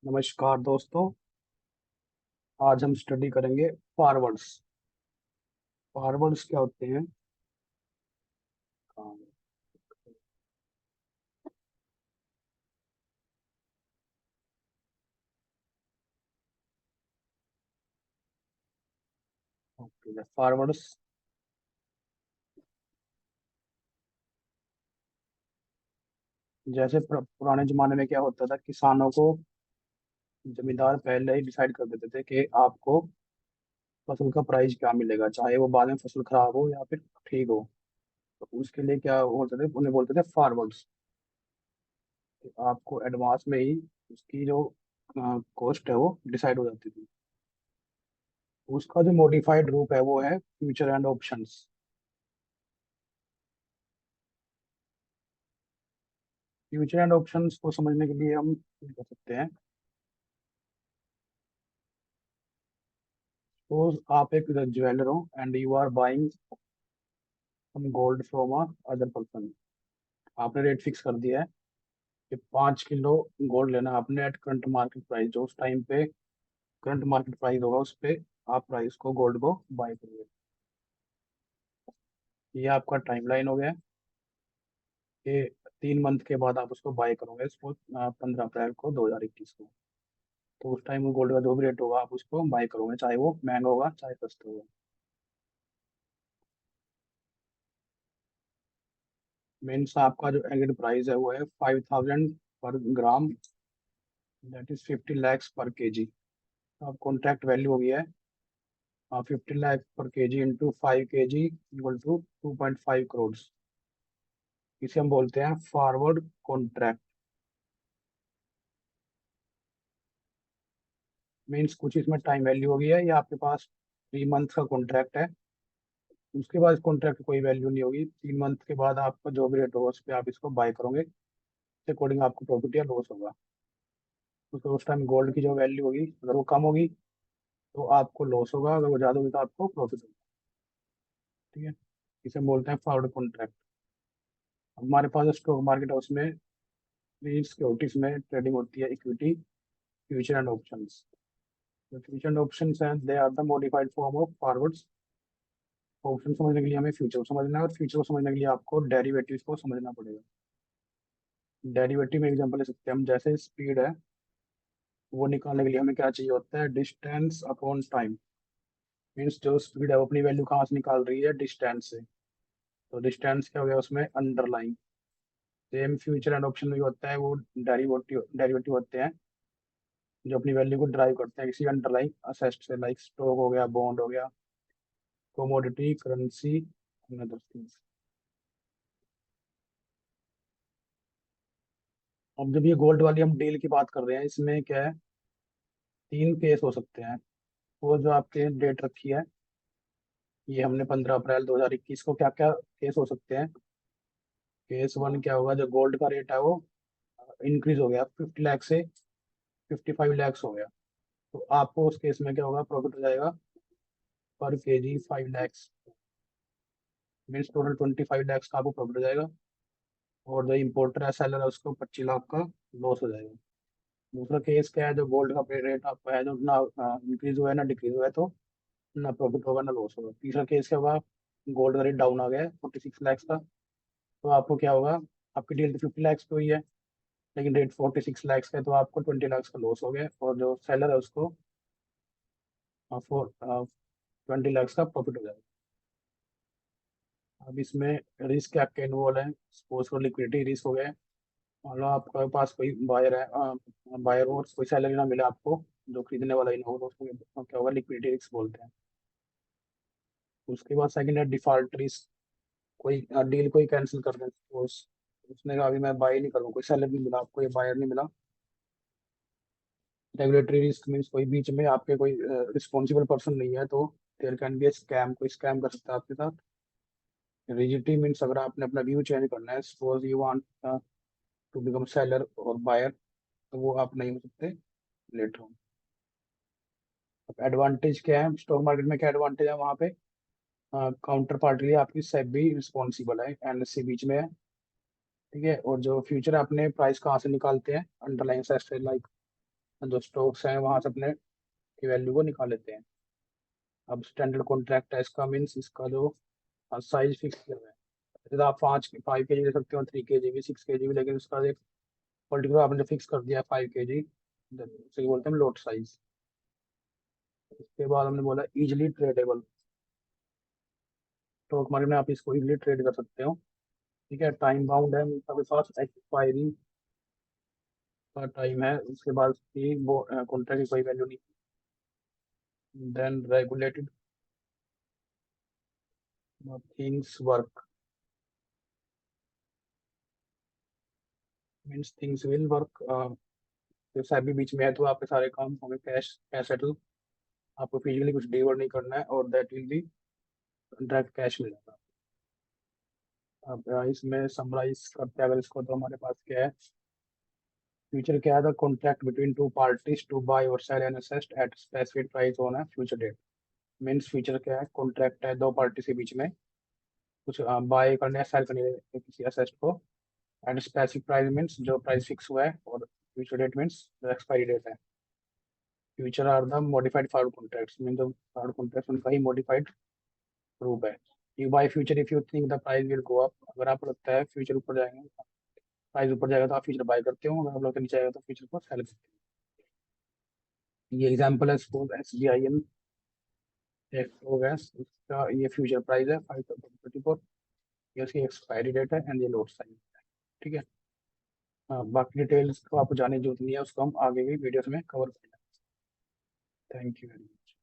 नमस्कार दोस्तों। आज हम स्टडी करेंगे फॉरवर्ड्स। फॉरवर्ड्स क्या होते हैं? ओके, फॉरवर्ड्स जैसे पुराने जमाने में क्या होता था, किसानों को जमींदार पहले ही डिसाइड कर देते थे कि आपको फसल का प्राइस क्या मिलेगा, चाहे वो बाद में फसल खराब हो या फिर ठीक हो। तो उसके लिए क्या होता थे, उन्हें बोलते थे फॉरवर्ड्स। आपको एडवांस में ही उसकी जो कॉस्ट है वो डिसाइड हो जाती थी। उसका जो मॉडिफाइड रूप है वो है future and options. Future and options को समझने के लिए हम क्या कर सकते हैं। सपोज आप एक ज्वेलर हो and you are buying some gold from a other person. आपने रेट फिक्स कर दिया है कि 5 किलो गोल्ड लेना है आपने एट करंट मार्केट प्राइस, जो उस टाइम पे करंट मार्केट प्राइस होगा उस पे आप प्राइस को गोल्ड को बाय करोगे। ये आपका टाइमलाइन हो गया कि 3 मंथ के बाद आप उसको बाय करोगे, इसको 15 अप्रैल को 2021 को। तो उस टाइम वो गोल्ड का जो भी रेट होगा आप उसको बाय करोगे, चाहे वो महंगा होगा चाहे सस्ता होगा। मीन्स आपका जो एग्रीड प्राइस है वो है 5,000 per gram, that is 50 lakhs per kg. अब कॉन्ट्रैक्ट वैल्यू हो गया है 50 lakh per kg into 5 kg equal to 2.5 crore. इसे हम बोलते हैं फॉरवर्ड कॉन्ट्रैक्ट। मीन्स कुछ इसमें टाइम वैल्यू हो गई है, या आपके पास 3 मंथ का कॉन्ट्रैक्ट है, उसके बाद इस कॉन्ट्रैक्ट की कोई वैल्यू नहीं होगी। 3 मंथ के बाद आपका जो भी रेट होगा उस पर आप इसको बाय करोगे, उसके अकॉर्डिंग आपको प्रॉफिट या लॉस होगा। तो उस टाइम गोल्ड की जो वैल्यू होगी अगर वो कम होगी तो आपको लॉस होगा, अगर वो ज़्यादा होगी तो आपको प्रॉफिट होगा। ठीक है, इसे हम बोलते हैं फॉरवर्ड कॉन्ट्रैक्ट। हमारे पास स्टॉक मार्केट है, उसमें सिक्योरिटीज में ट्रेडिंग होती है इक्विटी, फ्यूचर एंड ऑप्शंस। तो फ्यूचर एंड ऑप्शंस हैं, they are the modified form of forwards. Option समझने के लिए हमें फ्यूचर को समझना है, और फ्यूचर को समझने के लिए आपको डेरिवेटिव्स को समझना पड़ेगा। डेरिवेटिव में एग्जांपल ले सकते हैं हम, जैसे स्पीड है वो निकालने के लिए हमें क्या चाहिए होता है, डिस्टेंस अपॉन टाइम। मीन्स जो स्पीड है वो अपनी वैल्यू कहाँ से निकाल रही है, डिस्टेंस से। तो डिस्टेंस क्या हो गया उसमें, underline. Same future and option में भी होता है, वो डेरिवेटिव डेरिवेटिव होते हैं जो अपनी वैल्यू को ड्राइव करते हैं किसी अंडरलाइन असेट से, लाइक स्टॉक हो गया, बॉन्ड हो गया, commodity, करेंसी, अदर थिंग्स। अब जब ये गोल्ड वाली हम डील की बात कर रहे हैं, इसमें क्या है, 3 केस हो सकते हैं। वो जो आपके डेट रखी है, ये हमने 15 अप्रैल 2021 को, क्या क्या केस हो सकते हैं। केस वन क्या होगा, जो गोल्ड का रेट है वो इंक्रीज हो गया 50 लाख से 55 lakhs हो गया। तो आपको उस केस में क्या होगा, प्रॉफिट हो जाएगा पर KG 5 lakhs। Means total 25 lakhs का आपको प्रॉफिट हो जाएगा। और जो इम्पोर्टर है, सेलर है, उसको 25 लाख का लॉस हो जाएगा। दूसरा केस क्या है, जो गोल्ड का रेट आपका है जो ना इंक्रीज हुआ है ना डिक्रीज हुआ है, तो ना प्रॉफिट होगा ना लॉस होगा। तीसरा केस क्या होगा, गोल्ड का रेट डाउन आ गया है 46 lakhs का, तो आपको क्या होगा, आपकी डील तो 50 lakhs पे हुई है लेकिन रेट 46 lakhs का है, तो आपको 20 lakhs का लॉस हो गया, और जो सेलर है उसको 20 lakhs का प्रॉफिट हो जाएगा। अब इसमें रिस्क क्या क्या इन्वॉल्व है, सपोज को लिक्विडिटी रिस्क हो गया है। मान लो आपके पास कोई बायर है, बायर और कोई सैलरी ना मिले आपको, जो खरीदने वाला ही ना हो, तो उसको क्या होगा, लिक्विडिटी रिस्क बोलते हैं। उसके बाद सेकंड है डिफॉल्ट रिस्क। कोई डील कोई कैंसिल कर दे तो उसने कहा अभी मैं बाय नहीं करूँ, कोई सेलर नहीं मिला आपको, ये बायर नहीं मिला। रेगुलेटरी रिस्क मीन्स कोई बीच में आपके कोई रिस्पॉन्सिबल पर्सन नहीं है, तो देयर कैन बी स्कैम, कोई स्कैम कर सकता है आपके साथ। रिजिडिटी मीन्स अगर आपने अपना व्यू चेंज करना है, suppose you want to become seller और बायर, तो वो आप नहीं हो सकते लेटर ऑन। अब एडवांटेज क्या है, स्टॉक मार्केट में क्या एडवांटेज है, वहाँ पे काउंटर पार्टी लिए आपकी सेबी रिस्पॉन्सिबल है, एनएससी बीच में है। ठीक है, और जो फ्यूचर अपने प्राइस कहाँ से निकालते हैं, अंडरलाइन सेट से, लाइक जो स्टॉक्स हैं वहां से अपने की वैल्यू को निकाल लेते हैं। अब स्टैंडर्ड कॉन्ट्रैक्ट है इसका, मीन्स इसका जो साइज फिक्स किया हुआ है। जैसे आप 5 5 kg ले सकते हो, 3 kg भी, 6 kg भी, लेकिन उसका एक पर्टिकुलर आपने फिक्स कर दिया 5 kg, उसे बोलते हैं लोट साइज। उसके बाद हमने बोला इजिली ट्रेडेबल। स्टॉक मार्केट में आप इसको इजिली ट्रेड कर सकते हो। ठीक है, टाइम बाउंड है, आपके पास एक्सपायरी का टाइम है, उसके बाद की वो कॉन्ट्रैक्ट की कोई वैल्यू नहीं। Then regulated, things work, means things will work. जैसे अभी बीच में है तो आपके सारे काम होंगे कैश कैश सेटल, आपको फिजिकली कुछ डिलीवर नहीं करना है, और that will be direct cash मिलेगा। अब इसमें समराइज करते हैं अगर इसको, तो हमारे पास क्या है, फ्यूचर क्या है, the contract between two parties to buy or sell an asset at specific price on a future date. Means future क्या है, कॉन्ट्रैक्ट है दो पार्टी के बीच में, कुछ बाय करने या सेल करने है किसी एसेट को, एट स्पेसिफिक प्राइस मीन्स जो प्राइस फिक्स हुआ है, और फ्यूचर डेट मीन्स जो एक्सपायरी डेट है। Future are the modified forward contracts, mean जो फॉरवर्ड कॉन्ट्रैक्ट उनका ही मॉडिफाइड रूप है। You buy future if you think the price will go up, अगर आपको लगता है फ्यूचर ऊपर जाएंगे, प्राइस ऊपर जाएगा तो आप फ्यूचर बाय करते हो, अगर आप लगता है नीचे आएगा तो फ्यूचर को सेल करते हो। ये एग्जांपल है, सपोज SBIN एक हो गया, उसका ये फ्यूचर प्राइस है 5034, ये उसकी एक्सपायरी डेट है, एंड ये लोड साइज। ठीक है। हाँ, बाकी डिटेल्स को आपको जानने की जरूरत नहीं है, उसको हम आगे की वीडियोस में कवर करेंगे। Thank you very much.